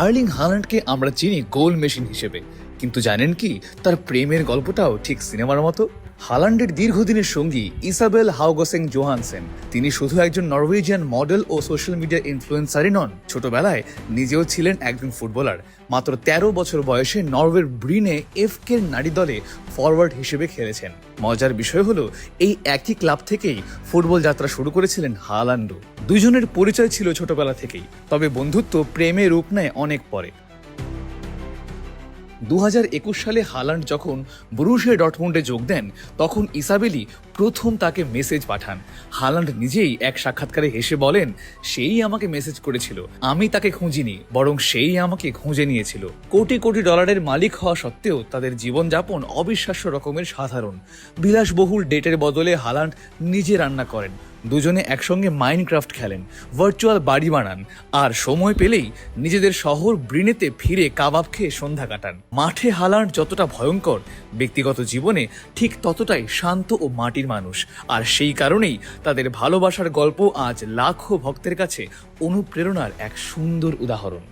Erling হাল্যান্ডকে আমরা চিনি goal machine হিসেবে, কিন্তু জানেন কি তার প্রেমের গল্পটাও ঠিক সিনেমার মতো। হাল্যান্ডের দীর্ঘদিনের সঙ্গী ইসাবেল হাউগসেং জোহানসেন। তিনি শুধু একজন নরওয়েজিয়ান মডেল ও সোশ্যাল মিডিয়া ইনফ্লুয়েন্সারই নন, ছোটবেলায় নিজেও ছিলেন একজন ফুটবলার। মাত্র ১৩ বছর বয়সে নরওয়ের ব্রিনে এফকে নারী দলে ফরওয়ার্ড হিসেবে খেলেছেন। মজার বিষয় হলো এই একই ক্লাব থেকেই ফুটবল যাত্রা শুরু করেছিলেন হাল্যান্ডও। দুজনের পরিচয় ছিল ছোটবেলা থেকেই, তবে বন্ধুত্ব প্রেমে রূপ নেয় অনেক পরে। ২০২১ সালে হাল্যান্ড যখন ব্রুশিয়া ডর্টমুন্ডে যোগ দেন, তখন ইসাবেলি প্রথম তাকে মেসেজ পাঠান। হাল্যান্ড নিজেই এক সাক্ষাৎকারে হেসে বলেন, সেই আমাকে মেসেজ করেছিল, আমি তাকে খুঁজিনি, বরং সেই আমাকে খুঁজে নিয়েছিল। কোটি কোটি ডলারের মালিক হওয়া সত্ত্বেও তাদের জীবনযাপন অবিশ্বাস্য রকমের সাধারণ। বিলাসবহুল ডেটের বদলে হাল্যান্ড নিজে রান্না করেন, দুজনে একসঙ্গে মাইনক্রাফট খেলেন, ভার্চুয়াল বাড়ি বানান, আর সময় পেলেই নিজেদের শহর ব্রিনেতে ফিরে কাবাব খেয়ে সন্ধ্যা কাটান। মাঠে হাল্যান্ড যতটা ভয়ঙ্কর, ব্যক্তিগত জীবনে ঠিক ততটাই শান্ত ও মাটির মানুষ। আর সেই কারণেই তাদের ভালোবাসার গল্প আজ লাখো ভক্তের কাছে অনুপ্রেরণার এক সুন্দর উদাহরণ।